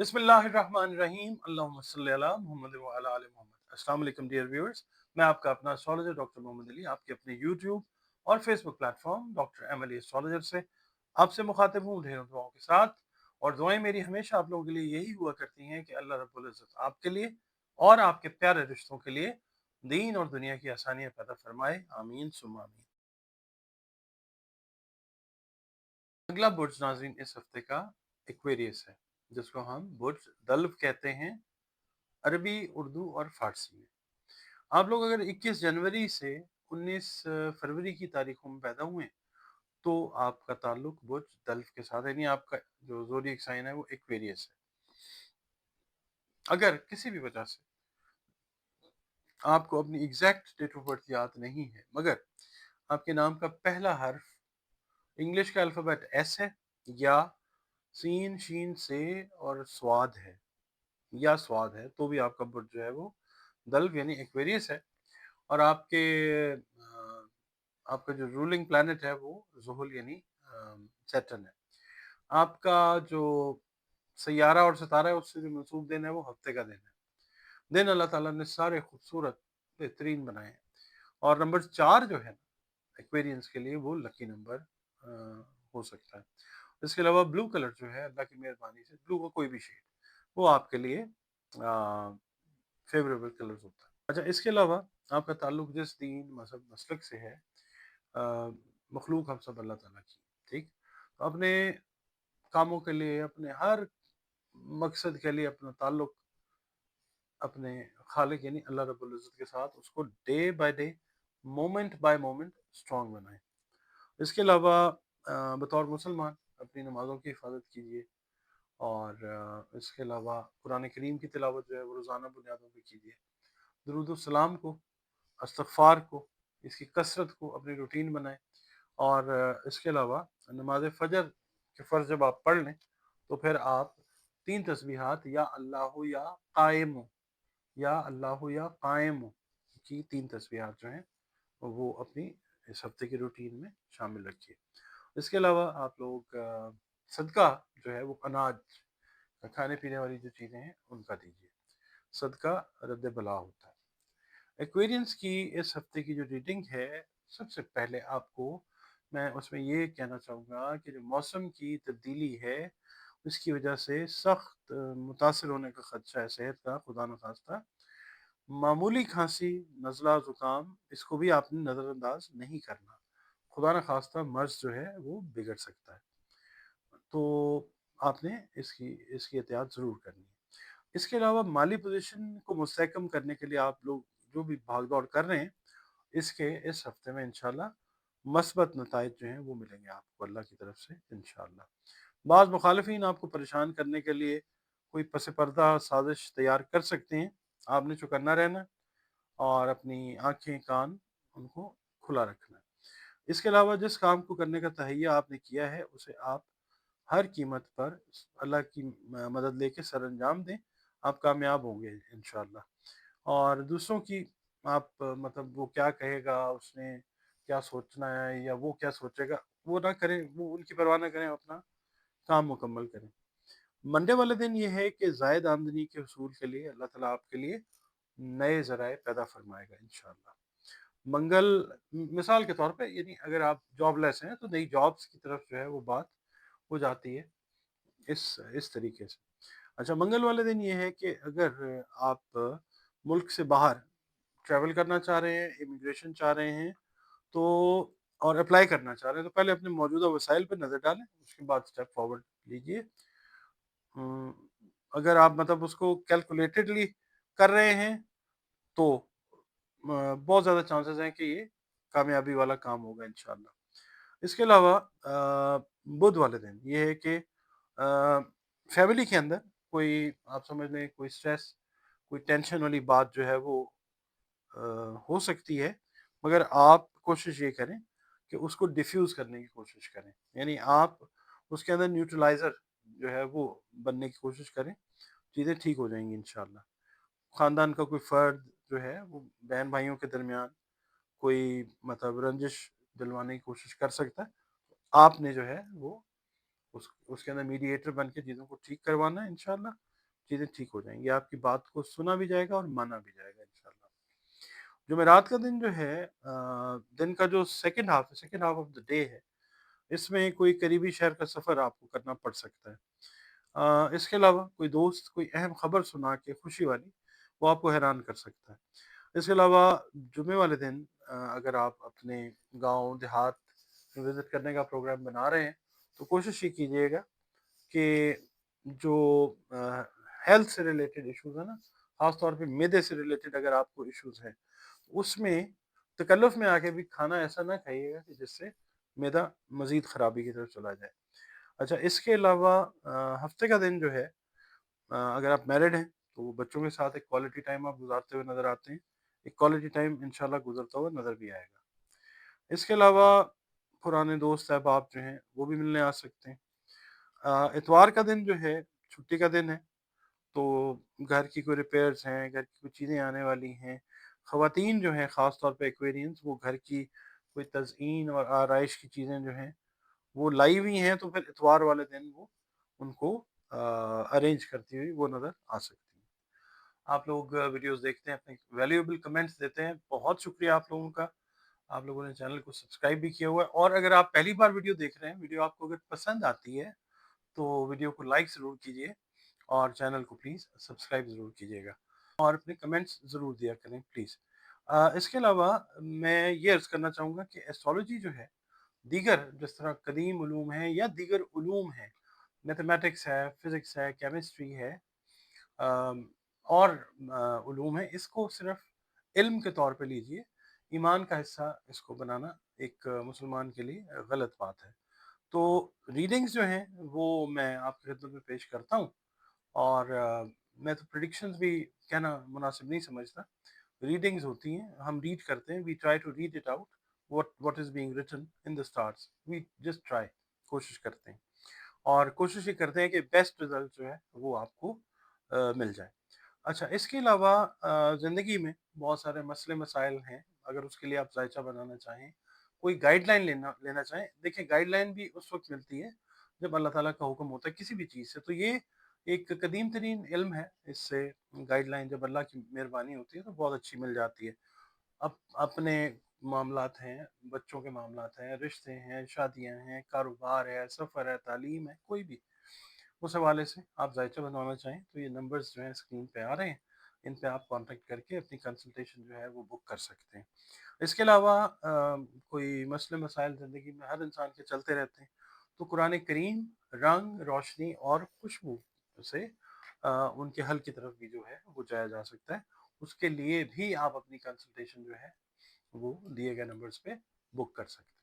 बिस्मिल्लाहिर्रहमानिर्रहीम अल्लाहुम्मा सल्ली अला मुहम्मद व अला आलि मोहम्मद। अस्सलाम वालेकुम डियर व्यूअर्स, मैं आपका अपना एस्ट्रोलॉजर डॉक्टर मोहम्मद अली आपके अपने यूट्यूब और Facebook platform doctor M Ali astrologer से आपसे मुखातिब हूँ ढेरों दुआओं के साथ। और दुआएं मेरी हमेशा आप लोगों के लिए यही हुआ करती हैं कि अल्लाह रब्बुल इज़्ज़त आपके लिए और आपके प्यारे रिश्तों के लिए दीन और दुनिया की आसानियाँ पैदा फरमाए, आमीन सुम्मा आमीन। अगला बुर्ज नाज़रीन इस हफ्ते का एक्वेरियस है, जिसको हम बुर्ज दल्व कहते हैं अरबी, उर्दू और फारसी में। आप लोग अगर 21 जनवरी से 19 फरवरी की तारीखों में पैदा हुए तो आपका ताल्लुक बुर्ज दल्फ के साथ है, यानी आपका जो ज़ोडिएक साइन है वो एक्वेरियस है। अगर किसी भी वजह से आपको अपनी एग्जैक्ट डेट ऑफ बर्थ याद नहीं है, मगर आपके नाम का पहला हर्फ इंग्लिश का अल्फ़ाबेट एस है, या सीन शीन से और स्वाद है, तो भी आपका बुर्ज जो है वो दल्व यानी एक्वेरियस है। और आपका जो रूलिंग प्लैनेट है वो ज़ुहुल यानी सैटर्न है। आपका जो सैयारा और सितारा है उससे जो मंसूब दिन है वो हफ्ते का दिन है। दिन अल्लाह ताला ने सारे खूबसूरत बेहतरीन बनाए हैं। और नंबर 4 जो है एक्वेरियंस के लिए वो लकी नंबर हो सकता है। इसके अलावा ब्लू कलर जो है अल्लाह की मेहरबानी से, ब्लू का कोई भी शेड वो आपके लिए फेवरेबल कलर्स होता है। अच्छा, इसके अलावा आपका ताल्लुक जिस दीन मजहब मसलक से है, मखलूक हम सब अल्लाह ताला की, ठीक। तो अपने कामों के लिए, अपने हर मकसद के लिए अपना ताल्लुक अपने खालिक यानी अल्लाह रब्बुल इज़्ज़त के साथ उसको day by day, moment bye moment strong बनाएं। इसके अलावा बतौर मुसलमान अपनी नमाज़ों की हिफाजत कीजिए। और इसके अलावा कुरान करीम की तिलावत जो है वो रोज़ाना बुनियादों पर कीजिए। दुरूद और सलाम को, इस्तग़फ़ार को, इसकी कसरत को अपनी रूटीन बनाएं। और इसके अलावा नमाज फ़जर के फ़र्ज़ जब आप पढ़ लें तो फिर आप 3 तस्बीहात या अल्लाहु या क़ाइम की 3 तस्बीहात जो हैं वो अपनी इस हफ्ते की रूटीन में शामिल रखिए। इसके अलावा आप लोग सदका जो है वो अनाज, खाने पीने वाली जो चीज़ें हैं उनका दीजिए। सदका रद्द बला होता है। एक्वेरियंस की इस हफ्ते की जो रीडिंग है, सबसे पहले आपको मैं उसमें ये कहना चाहूँगा कि जो मौसम की तब्दीली है उसकी वजह से सख्त मुतासर होने का खदशा है सेहत का, खुदा न खास्ता। मामूली खांसी, नज़ला, ज़ुकाम, इसको भी आपने नज़रअंदाज नहीं करना। खुदा न खास्ता मर्ज़ जो है वो बिगड़ सकता है, तो आपने इसकी इसकी एहतियात ज़रूर करनी है। इसके अलावा माली पोजीशन को मुस्तहकम करने के लिए आप लोग जो भी भाग दौड़ कर रहे हैं, इसके इस हफ्ते में इंशाल्लाह मस्बत नताइज जो हैं वो मिलेंगे आपको अल्लाह की तरफ से इंशाल्लाह। बाज़ मुखालिफिन आपको परेशान करने के लिए कोई पस पर्दा साजिश तैयार कर सकते हैं। आपने चौकन्ना रहना और अपनी आँखें, कान उनको खुला रखना है। इसके अलावा जिस काम को करने का तहैया आपने किया है उसे आप हर कीमत पर अल्लाह की मदद लेके सरअंजाम दें, आप कामयाब होंगे इंशाल्लाह। और दूसरों की आप मतलब वो क्या कहेगा, उसने क्या सोचना है या वो क्या सोचेगा, वो ना करें, वो उनकी परवाह ना करें, अपना काम मुकम्मल करें। मंडे वाले दिन ये है कि ज़ायद आमदनी के हसूल के लिए अल्लाह ताला आपके लिए नए ज़राए पैदा फरमाएगा इंशाल्लाह। मंगल मिसाल के तौर पे, यानी अगर आप जॉबलेस हैं तो नई जॉब्स की तरफ जो है वो बात हो जाती है इस तरीके से। अच्छा, मंगल वाले दिन ये है कि अगर आप मुल्क से बाहर ट्रैवल करना चाह रहे हैं, इमिग्रेशन चाह रहे हैं, तो और अप्लाई करना चाह रहे हैं, तो पहले अपने मौजूदा वसाइल पर नज़र डालें, उसके बाद स्टेप फॉरवर्ड लीजिए। अम, अगर आप मतलब उसको कैलकुलेटेडली कर रहे हैं तो बहुत ज़्यादा चांसेस हैं कि ये कामयाबी वाला काम होगा इंशाल्लाह। इसके अलावा बुध वाले दिन ये है कि फैमिली के अंदर कोई, आप समझ लें, कोई स्ट्रेस, कोई टेंशन वाली बात जो है वो अ, हो सकती है, मगर आप कोशिश ये करें कि उसको डिफ्यूज़ करने की कोशिश करें, यानी आप उसके अंदर न्यूट्रलाइज़र जो है वो बनने की कोशिश करें, चीज़ें ठीक हो जाएंगी इंशाल्लाह। ख़ानदान का कोई फ़र्द जो है वो बहन भाइयों के दरमियान कोई मतलब रंजिश दिलवाने की कोशिश कर सकता है, आपने जो है वो उसके अंदर मीडिएटर बन के चीज़ों को ठीक करवाना है इंशाल्लाह। چیزیں ٹھیک ہو جائیں گی، آپ کی بات کو سنا بھی جائے گا اور مانا بھی جائے گا انشاءاللہ۔ جمعرات کا دن جو ہے دن کا جو سیکنڈ ہاف ہے، second half of the day ہے، اس میں کوئی قریبی شہر کا سفر آپ کو کرنا پڑ سکتا ہے۔ اس کے علاوہ کوئی دوست کوئی اہم خبر سنا کے خوشی والی، وہ آپ کو حیران کر سکتا ہے۔ اس کے علاوہ جمعے والے دن اگر آپ اپنے گاؤں دیہات میں وزٹ کرنے کا پروگرام بنا رہے ہیں تو کوشش یہ کیجیے گا کہ جو ہیلتھ سے ریلیٹڈ ایشوز ہیں نا، خاص طور پہ معدے سے ریلیٹڈ اگر آپ کو ایشوز ہیں، اس میں تکلف میں آ کے بھی کھانا ایسا نہ کھائیے گا کہ جس سے معدہ مزید خرابی کی طرف چلا جائے۔ اچھا، اس کے علاوہ ہفتے کا دن جو ہے، اگر آپ میرڈ ہیں تو بچوں کے ساتھ ایک کوالٹی ٹائم آپ گزارتے ہوئے نظر آتے ہیں، ایک کوالٹی ٹائم انشاءاللہ گزرتا ہوا نظر بھی آئے گا۔ اس کے علاوہ پرانے دوست احباب جو ہیں وہ بھی ملنے آ سکتے ہیں۔ اتوار کا دن جو ہے چھٹی کا دن ہے، تو گھر کی کوئی ریپیئرز ہیں، گھر کی کوئی چیزیں آنے والی ہیں، خواتین جو ہیں خاص طور پہ ایکویرینز، وہ گھر کی کوئی تزئین اور آرائش کی چیزیں جو ہیں وہ لائی ہوئی ہیں، تو پھر اتوار والے دن وہ ان کو ارینج کرتی ہوئی وہ نظر آ سکتی ہیں۔ آپ لوگ ویڈیوز دیکھتے ہیں، اپنے ویلیوبل کمنٹس دیتے ہیں، بہت شکریہ آپ لوگوں کا۔ آپ لوگوں نے چینل کو سبسکرائب بھی کیا ہوا ہے، اور اگر آپ پہلی بار ویڈیو دیکھ رہے ہیں، ویڈیو آپ کو اگر پسند آتی ہے تو ویڈیو کو لائک ضرور کیجیے اور چینل کو پلیز سبسکرائب ضرور کیجیے گا، اور اپنے کمنٹس ضرور دیا کریں پلیز۔ اس کے علاوہ میں یہ عرض کرنا چاہوں گا کہ ایسٹرالوجی جو ہے دیگر جس طرح قدیم علوم ہیں یا دیگر علوم ہیں، میتھمیٹکس ہے، فزکس ہے، کیمسٹری ہے، اور علوم ہیں، اس کو صرف علم کے طور پہ لیجئے، ایمان کا حصہ اس کو بنانا ایک مسلمان کے لیے غلط بات ہے۔ تو ریڈنگز جو ہیں وہ میں آپ کی خدمت میں پیش کرتا ہوں، اور میں تو پریڈکشنز بھی کہنا مناسب نہیں سمجھتا، ریڈنگز ہوتی ہیں، ہم ریڈ کرتے ہیں، we try to read it out what is being written in the stars, we just try، کوشش کرتے ہیں، اور کوشش یہ کرتے ہیں کہ بیسٹ رزلٹ جو ہے وہ آپ کو مل جائے۔ اچھا، اس کے علاوہ زندگی میں بہت سارے مسئلے مسائل ہیں، اگر اس کے لیے آپ ذائچہ بنانا چاہیں، کوئی گائیڈ لائن لینا چاہیں، دیکھیں گائیڈ لائن بھی اس وقت ملتی ہے جب اللہ تعالیٰ کا حکم ہوتا ہے کسی بھی چیز سے، تو یہ ایک قدیم ترین علم ہے، اس سے گائیڈ لائن جب اللہ کی مہربانی ہوتی ہے تو بہت اچھی مل جاتی ہے۔ اب اپنے معاملات ہیں، بچوں کے معاملات ہیں، رشتے ہیں، شادیاں ہیں، کاروبار ہے، سفر ہے، تعلیم ہے، کوئی بھی اس حوالے سے آپ ذائچہ بنوانا چاہیں تو یہ نمبرز جو ہیں اسکرین پہ آ رہے ہیں، ان پہ آپ کانٹیکٹ کر کے اپنی کنسلٹیشن جو ہے وہ بک کر سکتے ہیں۔ اس کے علاوہ کوئی مسئلے مسائل زندگی میں ہر انسان کے چلتے رہتے ہیں، تو قرآن کریم رنگ روشنی اور خوشبو سے ان کے حل کی طرف بھی جو ہے وہ جایا جا سکتا ہے۔ اس کے لیے بھی آپ اپنی کنسلٹیشن جو ہے وہ دیے گئے نمبرز پہ بک کر سکتے ہیں۔